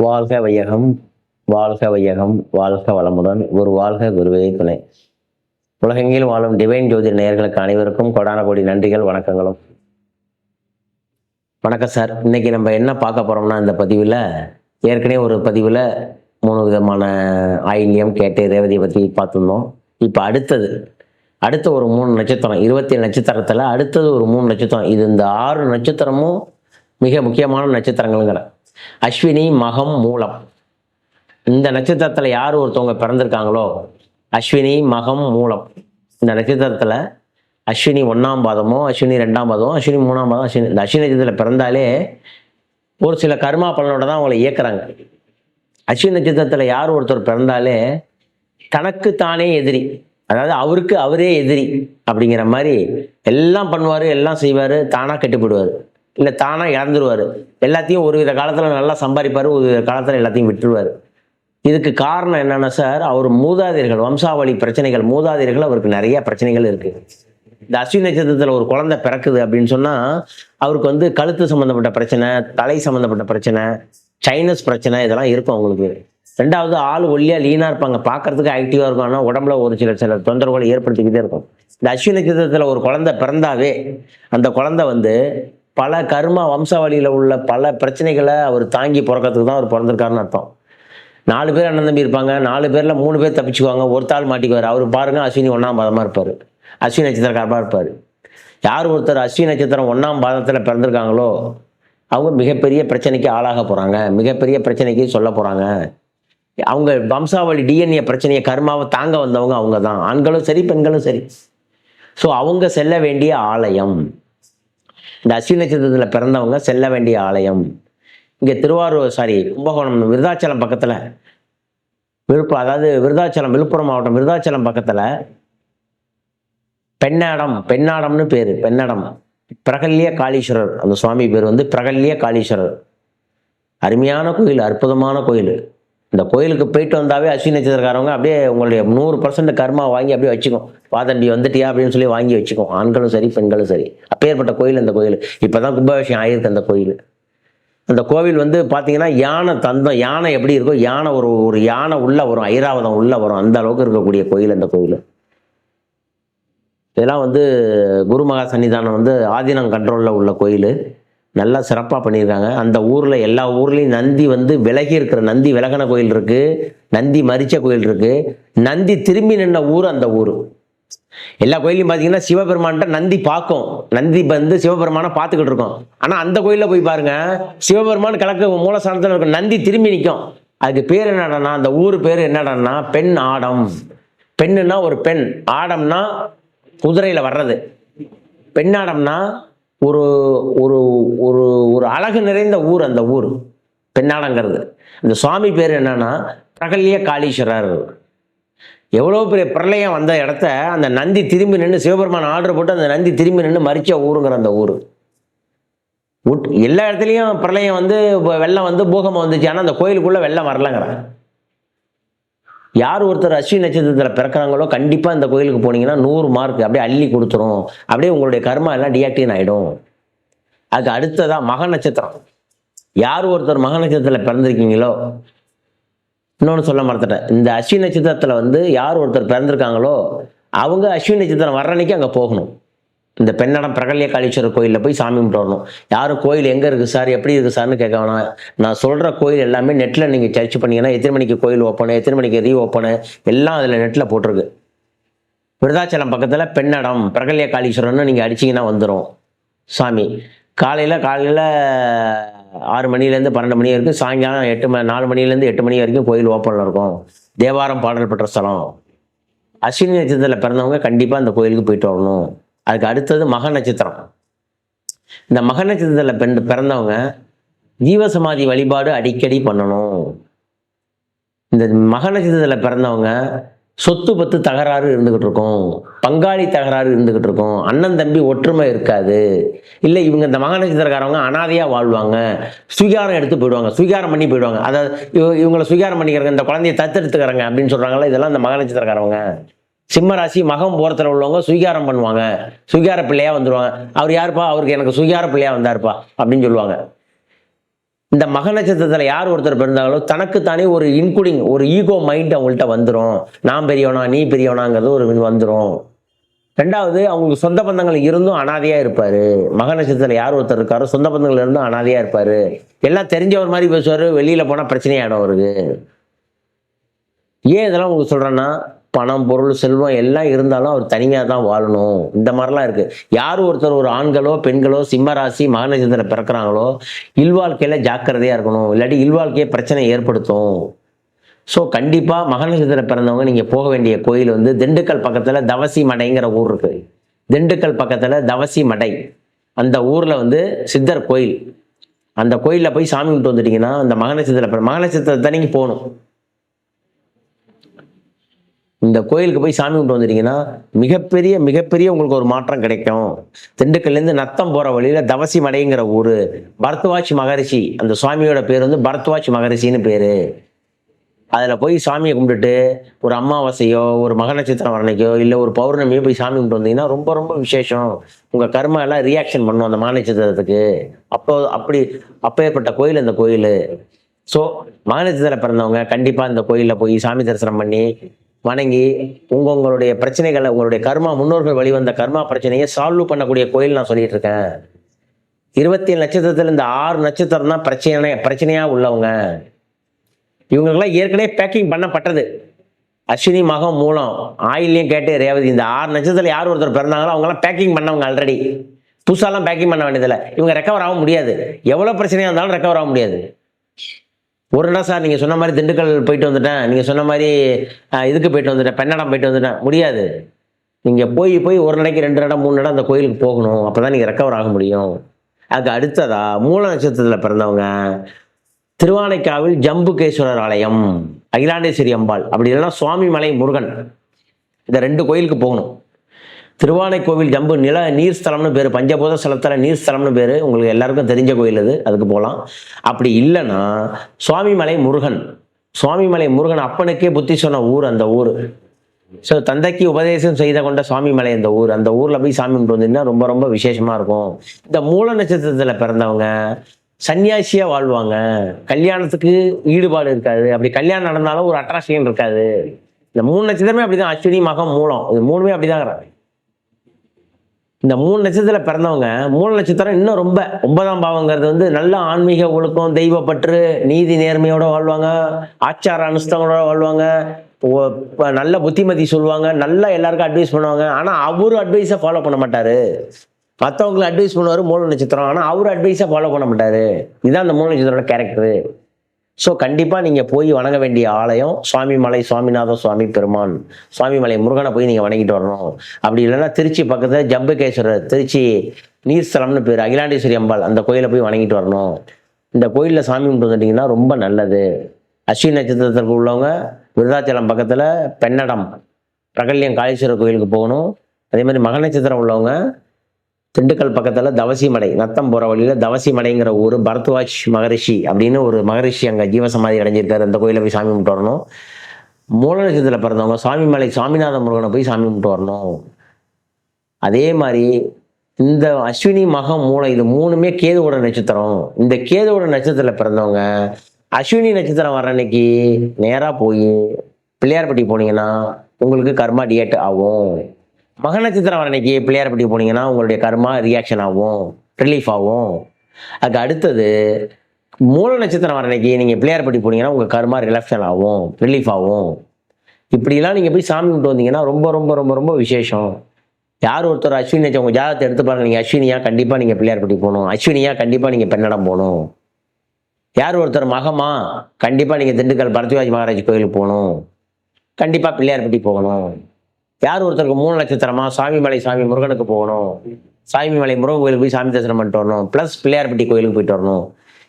வாழ்க வையகம், வாழ்க வையகம், வாழ்க வளமுடன். ஒரு வாழ்க குருவே துணை. உலகெங்கில் வாழும் டிவைன் ஜோதிட நேயர்களுக்கு அனைவருக்கும் கொடான கோடி நன்றிகள், வணக்கங்களும். வணக்கம் சார். இன்னைக்கு நம்ம என்ன பார்க்க போறோம்னா, இந்த பதிவில் ஏற்கனவே ஒரு பதிவில் 3 விதமான ஆயில்யம் கேட்டு ரேவதியை பற்றி பார்த்துருந்தோம். இப்போ அடுத்த ஒரு 3 நட்சத்திரம், 27 நட்சத்திரத்தில் அடுத்தது ஒரு 3 நட்சத்திரம். இது இந்த 6 நட்சத்திரமும் மிக முக்கியமான நட்சத்திரங்கள்ங்கிற அஸ்வினி, மகம், மூலம். இந்த நட்சத்திரத்தில் யார் ஒருத்தவங்க பிறந்திருக்காங்களோ, அஸ்வினி, மகம், மூலம், இந்த நட்சத்திரத்தில் அஸ்வினி 1ஆம் பாதமோ, அஸ்வினி 2ஆம் பாதமோ, அஸ்வினி 3ஆம் பாதம், இந்த அஸ்வினி நட்சத்திரத்தில் பிறந்தாலே ஒரு சில கர்மா பலனோட தான் அவங்களை இயக்குறாங்க. அஸ்வினி நட்சத்திரத்தில் யார் ஒருத்தர் பிறந்தாலே தனக்கு தானே எதிரி, அதாவது அவருக்கு அவரே எதிரி அப்படிங்கிற மாதிரி எல்லாம் பண்ணுவார், எல்லாம் செய்வார், தானாக கெட்டுப்பிடுவார், இல்லை தானாக இறந்துருவார். எல்லாத்தையும் ஒரு வித காலத்தில் நல்லா சம்பாதிப்பார், ஒரு வித காலத்தில் எல்லாத்தையும் விட்டுருவார். இதுக்கு காரணம் என்னென்னா சார், அவர் மூதாதையர்கள், வம்சாவளி பிரச்சனைகள், மூதாதையர்கள் அவருக்கு நிறைய பிரச்சனைகள் இருக்குது. இந்த அஸ்வினி நட்சத்திரத்தில் ஒரு குழந்தை பிறக்குது அப்படின்னு சொன்னால் அவருக்கு வந்து கழுத்து சம்மந்தப்பட்ட பிரச்சனை, தலை சம்மந்தப்பட்ட பிரச்சனை, சைனஸ் பிரச்சனை, இதெல்லாம் இருக்கும் அவங்களுக்கு. 2வது, ஆள் ஒல்லியாக லீனாக இருப்பாங்க, பார்க்கறதுக்கு ஆக்டிவாக இருக்கும், ஆனால் உடம்புல ஒரு சில தொந்தரவுகளை ஏற்படுத்திக்கிட்டே இருக்கும். இந்த அஸ்வினி நட்சத்திரத்தில் ஒரு குழந்தை பிறந்தாவே அந்த குழந்தை வந்து பல கர்மா வம்சாவளியில் உள்ள பல பிரச்சனைகளை அவர் தாங்கி பிறக்கிறதுக்கு தான் அவர் பிறந்திருக்காருன்னு அர்த்தம். 4 பேர் அண்ணன் தம்பி இருப்பாங்க, 4 பேரில் 3 பேர் தப்பிச்சுக்குவாங்க, ஒருத்தாள் மாட்டிக்குவார். அவர் பாருங்க, அஸ்வினி 1ஆம் பாதமாக இருப்பார், அஸ்வினி நட்சத்திரக்காரமாக இருப்பார். யார் ஒருத்தர் அஸ்வினி நட்சத்திரம் 1ஆம் பாதத்தில் பிறந்திருக்காங்களோ அவங்க மிகப்பெரிய பிரச்சனைக்கு ஆளாக போகிறாங்க, மிகப்பெரிய பிரச்சனைக்கு சொல்ல போகிறாங்க. அவங்க வம்சாவளி டிஎன்ஏ பிரச்சனையை, கர்மாவை தாங்க வந்தவங்க அவங்க தான், ஆண்களும் சரி பெண்களும் சரி. ஸோ அவங்க செல்ல வேண்டிய ஆலயம், இந்த அஸ்வினி நட்சத்திரத்தில் பிறந்தவங்க செல்ல வேண்டிய ஆலயம் இங்கே கும்பகோணம் விருதாச்சலம் பக்கத்தில், விழுப்புரம் மாவட்டம் விருதாச்சலம் பக்கத்தில் பெண்ணாடம்னு பேர், பெண்ணாடம் பிரகல்ய காளீஸ்வரர். அந்த சுவாமி பேர் வந்து பிரகல்ய காளீஸ்வரர். அருமையான கோயில், அற்புதமான கோயில். இந்த கோயிலுக்கு போயிட்டு வந்தாவே அஸ்வினி நட்சத்திரக்காரவங்க அப்படியே உங்களுடைய 100% கர்மா வாங்கி அப்படியே வச்சுக்கும். பாதண்டி வந்துட்டியா அப்படின்னு சொல்லி வாங்கி வச்சுக்கும், ஆண்களும் சரி பெண்களும் சரி. அப்பேற்பட்ட கோயில் அந்த கோயில். இப்போதான் கும்பாபிஷேகம் ஆயிருக்கு அந்த கோயில். அந்த கோவில் வந்து பார்த்தீங்கன்னா யானை தந்தம், யானை எப்படி இருக்கும், யானை ஒரு யானை உள்ள வரும், ஐராவதம் உள்ள வரும், அந்த அளவுக்கு இருக்கக்கூடிய கோயில் அந்த கோயில். இதெல்லாம் வந்து குரு மகா சன்னிதானம் வந்து ஆதீனம் கண்ட்ரோலில் உள்ள கோயில். நல்லா சிறப்பாக பண்ணியிருக்காங்க. அந்த ஊரில் எல்லா ஊர்லேயும் நந்தி வந்து விலகி இருக்கிற, நந்தி விலகின கோயில் இருக்குது, நந்தி மரிச்ச கோயில் இருக்குது, நந்தி திரும்பி நின்ற ஊர் அந்த ஊர். எல்லா கோயிலையும் பார்த்தீங்கன்னா சிவபெருமான்கிட்ட நந்தி பார்க்கும், நந்தி வந்து சிவபெருமானை பார்த்துக்கிட்டு இருக்கோம். ஆனால் அந்த கோயிலில் போய் பாருங்க, சிவபெருமான் கிழக்கு மூலஸ்தானத்தில் இருக்கும், நந்தி திரும்பி நிற்கும். அதுக்கு பேர் என்னடான்னா, அந்த ஊர் பேர் என்னடான்னா பெண் ஆடம். பெண்ணுன்னா ஒரு பெண், ஆடம்னா குதிரையில் வர்றது. பெண்ணாடம்னா ஒரு ஒரு ஒரு ஒரு அழகு நிறைந்த ஊர் அந்த ஊர் பெண்ணாடங்கிறது. அந்த சுவாமி பேர் என்னன்னா பிரகல்ய காளீஸ்வரர். எவ்வளோ பெரிய பிரளயம் வந்த இடத்த அந்த நந்தி திரும்பி நின்று, சிவபெருமான் ஆர்டர் போட்டு அந்த நந்தி திரும்பி நின்று மரிச்ச ஊருங்கிற அந்த ஊர். எல்லா இடத்துலையும் பிரளயம் வந்து வெள்ளம் வந்து பூகம்பம் வந்துச்சு, ஆனால் அந்த கோயிலுக்குள்ள வெள்ளம் வரலங்கிறாங்க. யார் ஒருத்தர் அஸ்வினி நட்சத்திரத்தில் பிறக்கிறாங்களோ கண்டிப்பாக இந்த கோயிலுக்கு போனீங்கன்னா 100 மார்க் அப்படியே அள்ளி கொடுத்துரும். அப்படியே உங்களுடைய கர்மா எல்லாம் டிஆக்டிவ் ஆகிடும். அதுக்கு அடுத்ததான் மக நட்சத்திரம். யார் ஒருத்தர் மக நட்சத்திரத்தில் பிறந்திருக்கீங்களோ, இன்னொன்று சொல்ல மறந்துட்டேன், இந்த அஸ்வினி நட்சத்திரத்தில் வந்து யார் ஒருத்தர் பிறந்திருக்காங்களோ அவங்க அஸ்வினி நட்சத்திரம் வர்ற அன்னைக்கு அங்கே போகணும். இந்த பெண்ணாடம் பிரகல்ய காளீஸ்வரர் கோயிலில் போய் சாமி கும்பிட்டு வரணும். யாரும் கோயில் எங்கே இருக்குது சார், எப்படி இருக்குது சார்னு கேட்க வேணாம். நான் சொல்கிற கோயில் எல்லாமே நெட்டில் நீங்கள் சர்ச் பண்ணிங்கன்னா எத்தனை மணிக்கு கோயில் ஓப்பனு, எத்தனை மணிக்கு ரீ ஓப்பனு, எல்லாம் அதில் நெட்டில் போட்டிருக்கு. விருதாச்சலம் பக்கத்தில் பெண்ணாடம் பிரகல்ய காளீஸ்வரர்னு நீங்கள் அடிச்சிங்கன்னா வந்துடும் சாமி. காலையில் 6 மணிலேருந்து 12 மணி வரைக்கும், சாயங்காலம் 4 மணிலேருந்து 8 மணி வரைக்கும் கோயில் ஓப்பனில் இருக்கும். தேவாரம் பாடல் பெற்ற ஸ்தலம். அஸ்வினி நட்சத்திரத்தில் பிறந்தவங்க கண்டிப்பாக அந்த கோயிலுக்கு போயிட்டு வரணும். அதுக்கு அடுத்தது மக நட்சத்திரம். இந்த மக நட்சத்திரத்தில் பிறந்தவங்க ஜீவசமாதி வழிபாடு அடிக்கடி பண்ணணும். இந்த மக நட்சத்திரத்தில் பிறந்தவங்க சொத்து பத்து தகராறு இருந்துகிட்டு இருக்கும், பங்காளி தகராறு இருந்துகிட்டு இருக்கும், அண்ணன் தம்பி ஒற்றுமை இருக்காது. இல்லை இவங்க இந்த மக நட்சத்திரக்காரவங்க அனாதையாக வாழ்வாங்க, சுவீகாரம் எடுத்து போயிடுவாங்க, சுவீகாரம் பண்ணி போயிடுவாங்க. அதாவது இவங்களை சுவீகாரம் பண்ணிக்கிறங்க, இந்த குழந்தைய தத்தெடுத்துக்கிறாங்க அப்படின்னு சொல்கிறாங்களா, இதெல்லாம் இந்த மக நட்சத்திரக்காரவங்க. சிம்மராசி மகம் போரத்தில் உள்ளவங்க சுவீகாரம் பண்ணுவாங்க, சுவீகார பிள்ளையா வந்துடுவாங்க. அவர் யாருப்பா, அவருக்கு எனக்கு சுவீகார பிள்ளையா வந்தாருப்பா அப்படின்னு சொல்லுவாங்க. இந்த மக நட்சத்திரத்தில் யார் ஒருத்தர் பிறந்தாங்களோ தனக்குத்தானே ஒரு இன்க்ளூடிங் ஒரு ஈகோ மைண்ட் அவங்கள்ட்ட வந்துடும். நான் பெரியவனா நீ பெரியவனாங்கிறது ஒரு வந்துடும். ரெண்டாவது, அவங்களுக்கு சொந்த பந்தங்கள் இருந்தும் அனாதையா இருப்பாரு. மக நட்சத்திரத்தில் யார் ஒருத்தர் இருக்காரோ சொந்த பந்தங்கள் இருந்தும் அனாதையா இருப்பாரு. எல்லாம் தெரிஞ்சவர் மாதிரி பேசுவாரு, வெளியில போனா பிரச்சனையாயிடும் அவருக்கு. ஏன் இதெல்லாம் உங்களுக்கு சொல்றேன்னா, பணம் பொருள் செல்வம் எல்லாம் இருந்தாலும் அவர் தனிமையா தான் வாழணும். இந்த மாதிரிலாம் இருக்கு. யார் ஒருத்தர் ஒரு ஆண்களோ பெண்களோ சிம்ம ராசி மக நட்சத்திரத்தில் பிறக்கிறாங்களோ இல்வாழ்க்கையில ஜாக்கிரதையா இருக்கணும். இல்லாட்டி இல்வாழ்க்கையை பிரச்சனை ஏற்படுத்தும். ஸோ கண்டிப்பாக மக நட்சத்திரத்தில் பிறந்தவங்க நீங்கள் போக வேண்டிய கோயில் வந்து திண்டுக்கல் பக்கத்தில் தவசி மடைங்கிற ஊர் இருக்கு. திண்டுக்கல் பக்கத்தில் தவசி மடை, அந்த ஊரில் வந்து சித்தர் கோயில். அந்த கோயிலில் போய் சாமி கும்பிட்டு வந்துட்டீங்கன்னா அந்த மக நட்சத்திரத்தன்னைக்கு போகணும். இந்த கோயிலுக்கு போய் சாமி கும்பிட்டு வந்துட்டீங்கன்னா மிகப்பெரிய மிகப்பெரிய உங்களுக்கு ஒரு மாற்றம் கிடைக்கும். திண்டுக்கல்லேருந்து நத்தம் போகிற வழியில் தவசி மடைங்கிற ஊர். பரத்வாஜ் மகரிஷி, அந்த சுவாமியோட பேர் வந்து பரத்வாஜ் மகரிஷின்னு பேர். அதில் போய் சாமியை கும்பிட்டுட்டு ஒரு அமாவாசையோ ஒரு மக நட்சத்திரம் வரணைக்கோ இல்லை ஒரு பௌர்ணமியோ போய் சாமி கும்பிட்டு வந்தீங்கன்னா ரொம்ப ரொம்ப விசேஷம். உங்கள் கர்மா எல்லாம் ரியாக்ஷன் பண்ணும் அந்த மக நட்சத்திரத்துக்கு. அப்பேற்பட்ட கோயில் இந்த கோயில். ஸோ மக நட்சத்திரம் பிறந்தவங்க கண்டிப்பாக இந்த கோயிலில் போய் சாமி தரிசனம் பண்ணி வணங்கி உங்களுடைய பிரச்சனைகளை, உங்களுடைய கர்மா, முன்னோர்கள் வழிவந்த கர்மா பிரச்சனையை சால்வ் பண்ணக்கூடிய கோயில் நான் சொல்லிட்டு இருக்கேன். 27 நட்சத்திரத்தில் இந்த 6 நட்சத்திரம் தான் பிரச்சனையாக உள்ளவங்க. இவங்களுக்கெல்லாம் ஏற்கனவே பேக்கிங் பண்ணப்பட்டது. அஸ்வினி மகம் மூலம் ஆயிலையும் கேட்டு ரேவதி, இந்த 6 நட்சத்திரத்தில் யார் ஒருத்தர் பிறந்தாங்களோ அவங்களாம் பேக்கிங் பண்ணவங்க ஆல்ரெடி. புதுசாலாம் பேக்கிங் பண்ண வேண்டியதில்லை. இவங்க ரெக்கவர் ஆக முடியாது. எவ்வளோ பிரச்சனையாக இருந்தாலும் ரெக்கவர் ஆக முடியாது. ஒரு இடம் சார் நீங்கள் சொன்ன மாதிரி திண்டுக்கல் போயிட்டு வந்துட்டேன், நீங்கள் சொன்ன மாதிரி இதுக்கு போயிட்டு வந்துட்டேன், பெண்ணடம் போயிட்டு வந்துட்டேன், முடியாது. நீங்கள் போய் ஒரு நடைக்கு 2 இடம் 3 இடம் அந்த கோயிலுக்கு போகணும். அப்போ தான் நீங்கள் ரெக்கவர் ஆக முடியும். அதுக்கு அடுத்ததா மூல நட்சத்திரத்தில் பிறந்தவங்க திருவானைக்காவில் ஜம்புகேஸ்வரர் ஆலயம், அகிலாண்டேஸ்வரி அம்பாள், அப்படி இல்லைன்னா சுவாமி மலை முருகன், இந்த 2 கோயிலுக்கு போகணும். திருவானைக்கோவில் ஜம்பு நீர் ஸ்தலம்னு பேர், பஞ்சபூத ஸ்தலத்தில் நீர் ஸ்தலம்னு பேர், உங்களுக்கு எல்லாருக்கும் தெரிஞ்ச கோயில் அது, அதுக்கு போகலாம். அப்படி இல்லைன்னா சுவாமிமலை முருகன், சுவாமிமலை முருகன் அப்பனுக்கே புத்தி சொன்ன ஊர் அந்த ஊர். ஸோ தந்தைக்கு உபதேசம் செய்த கொண்ட சுவாமிமலை அந்த ஊர். அந்த ஊரில் போய் சாமி கும்பிட்டு வந்தீங்கன்னா ரொம்ப ரொம்ப விசேஷமாக இருக்கும். இந்த மூல நட்சத்திரத்தில் பிறந்தவங்க சன்னியாசியாக வாழ்வாங்க. கல்யாணத்துக்கு ஈடுபாடு இருக்காது. அப்படி கல்யாணம் நடந்தாலும் ஒரு அட்ராக்ஷன் இருக்காது. இந்த 3 நட்சத்திரமே அப்படிதான். அஸ்வினி மகம் மூலம், இது 3மே அப்படிதான். இந்த 3 நட்சத்திரத்தில் பிறந்தவங்க, மூல நட்சத்திரம் இன்னும் ரொம்ப 9ஆம் பாவங்கிறது வந்து நல்ல ஆன்மீக ஒழுக்கம், தெய்வப்பற்று, நீதி நேர்மையோட வாழ்வாங்க, ஆச்சார அனுஷ்டங்களோட வாழ்வாங்க, நல்ல புத்திமதி சொல்லுவாங்க, நல்லா எல்லாருக்கும் அட்வைஸ் பண்ணுவாங்க. ஆனால் அவரு அட்வைஸை ஃபாலோ பண்ண மாட்டாரு. மற்றவங்களுக்கு அட்வைஸ் பண்ணுவார் மூல நட்சத்திரம், ஆனால் அவர் அட்வைஸை ஃபாலோ பண்ண மாட்டாரு. இதுதான் அந்த மூல நட்சத்திரோட கேரக்டரு. ஸோ கண்டிப்பாக நீங்கள் போய் வணங்க வேண்டிய ஆலயம் சுவாமிமலை சுவாமிநாத சுவாமி பெருமான், சுவாமிமலை முருகனை போய் நீங்கள் வணங்கிட்டு வரணும். அப்படி இல்லைன்னா திருச்சி பக்கத்தில் ஜம்புகேஸ்வரர், திருச்சி நீர்ஸ்தலம்னு பேர், அகிலாண்டேஸ்வரி அம்பாள், அந்த கோயிலை போய் வணங்கிட்டு வரணும். இந்த கோயிலில் சாமி கும்பிட்டு வந்துட்டிங்கன்னா ரொம்ப நல்லது. அஸ்வினி நட்சத்திரத்திற்கு உள்ளவங்க விருதாச்சலம் பக்கத்தில் பெண்ணடம் பிரகல்யம் காளீஸ்வரர் கோயிலுக்கு போகணும். அதே மாதிரி மக நட்சத்திரம் உள்ளவங்க திண்டுக்கல் பக்கத்தில் தவசி மடை, நத்தம் போகிற வழியில் தவசி மடைங்கிற ஊர், பரத்வாஜ் மகரிஷி அப்படின்னு ஒரு மகரிஷி அங்கே ஜீவசமாதி அடைஞ்சிருக்காரு. அந்த கோயிலை போய் சாமி கும்பிட்டு வரணும். மூல நட்சத்திரத்தில் பிறந்தவங்க சுவாமிமலை சுவாமிநாத முருகனை போய் சாமி கும்பிட்டு வரணும். அதே மாதிரி இந்த அஸ்வினி மகம் மூலம், இது 3மே கேதுவோட நட்சத்திரம். இந்த கேதுவோட நட்சத்திரத்தில் பிறந்தவங்க அஸ்வினி நட்சத்திரம் வர்ற அன்னைக்கு நேராக போய் பிள்ளையார்பட்டி போனீங்கன்னா உங்களுக்கு கர்மா டியேட் ஆகும். மக நட்சத்திரம் வர அன்னைக்கு பிள்ளையார்பட்டி போனீங்கன்னா உங்களுடைய கர்மா ரியாக்ஷன் ஆகும், ரிலீஃப் ஆகும். அதுக்கு அடுத்தது மூல நட்சத்திரம் வர அன்னைக்கு நீங்கள் பிள்ளையார்பட்டி போனீங்கன்னா உங்கள் கர்மா ரிலாக்ஷன் ஆகும், ரிலீஃப் ஆகும். இப்படிலாம் நீங்கள் போய் சாமி கும்பிட்டு வந்தீங்கன்னா ரொம்ப ரொம்ப ரொம்ப ரொம்ப விசேஷம். யார் ஒருத்தர் அஸ்வினி நட்சத்திரம் உங்கள் ஜாதகத்தை எடுத்து பாருங்க. நீங்கள் அஸ்வினியா கண்டிப்பாக நீங்கள் பிள்ளையார்பட்டி போகணும், அஸ்வினியா கண்டிப்பாக நீங்கள் பெண்ணடம் போகணும். யார் ஒருத்தர் மகமா கண்டிப்பாக நீங்கள் திண்டுக்கல் பரத்வாஜ் மகாராஜ் கோயிலுக்கு போகணும், கண்டிப்பாக பிள்ளையார்பட்டி போகணும். யார் ஒருத்தருக்கு மூல நட்சத்திரமா சுவாமிமலை சாமி முருகனுக்கு போகணும், சுவாமிமலை முருகன் கோயிலுக்கு போய் சாமி தரிசனம் பண்ணிட்டு வரணும், ப்ளஸ் பிள்ளையார்பட்டி கோயிலுக்கு போயிட்டு வரணும்.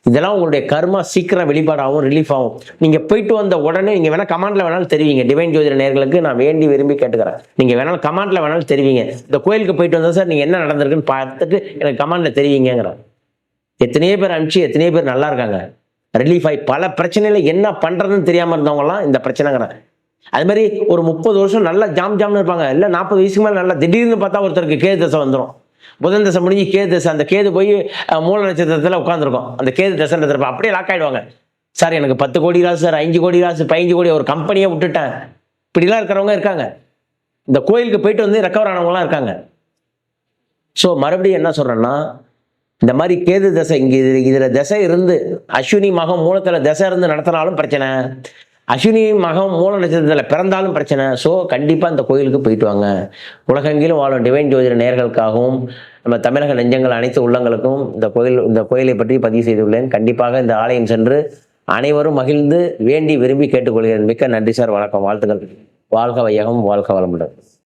இதெல்லாம் உங்களுடைய கர்மா சீக்கிரம் வெளிப்பாடாகும், ரிலீஃப் ஆகும். நீங்கள் போயிட்டு வந்த உடனே நீங்கள் வேணால் கமெண்ட்ல வேணாலும் தெரிவிங்க. டிவைன் ஜோதிட நேயர்களுக்கு நான் வேண்டி விரும்பி கேட்டுக்கிறேன். நீங்கள் வேணாலும் கமெண்ட்ல வேணாலும் தெரிவிங்க. இந்த கோயிலுக்கு போயிட்டு வந்தா சார் நீங்கள் என்ன நடந்திருக்குன்னு பார்த்துட்டு எனக்கு கமெண்ட்ல தெரிவிங்கிறேன். எத்தனையோ பேர் அனுப்பிச்சு எத்தனையோ பேர் நல்லா இருக்காங்க, ரிலீஃப் ஆகி. பல பிரச்சனையில என்ன பண்றதுன்னு தெரியாமல் இருந்தவங்கலாம் இந்த பிரச்சனைங்கிறேன். அது மாதிரி ஒரு 30 வருஷம் நல்லா ஜாம்னு இருப்பாங்க, இல்லை 40 வயசுக்கு மேலே நல்லா திடீர்னு பார்த்தா ஒருத்தருக்கு கேது தசை வந்துடும். புதன் தசை முடிஞ்சு கேது தசை, அந்த கேது போய் மூல நட்சத்திரத்தில் உட்காந்துருக்கும். அந்த கேது தசைன்றதுப்ப அப்படியே லாக் ஆகிடுவாங்க. சார் எனக்கு 10 கோடி ராசு சார், 5 கோடி ராசு, 15 கோடி, ஒரு கம்பெனியை விட்டுட்டேன். இப்படிலாம் இருக்கிறவங்க இருக்காங்க. இந்த கோயிலுக்கு போயிட்டு வந்து ரெக்கவர் ஆனவங்களாம் இருக்காங்க. ஸோ மறுபடியும் என்ன சொல்கிறேன்னா, இந்த மாதிரி கேது தசை இங்கே இதில் தசை இருந்து அஸ்வினி மகம் மூலத்தில் தசை இருந்து நடத்தினாலும் பிரச்சனை, அஸ்வினி மகம் மூல நட்சத்திரத்தில் பிறந்தாலும் பிரச்சனை. ஸோ கண்டிப்பாக இந்த கோயிலுக்கு போயிட்டு வாங்க. உலகெங்கிலும் வாழும் டிவைன் ஜோதிட நேயர்களுக்காகவும் நம்ம தமிழக நெஞ்சங்கள் அனைத்து உள்ளங்களுக்கும் இந்த கோயிலை பற்றி பதிவு செய்துள்ளேன். கண்டிப்பாக இந்த ஆலயம் சென்று அனைவரும் மகிழ்ந்து வேண்டி விரும்பி கேட்டுக்கொள்கிறேன். மிக்க நன்றி சார். வணக்கம். வாழ்த்துக்கள். வாழ்க வையகம், வாழ்க வளமுடன்.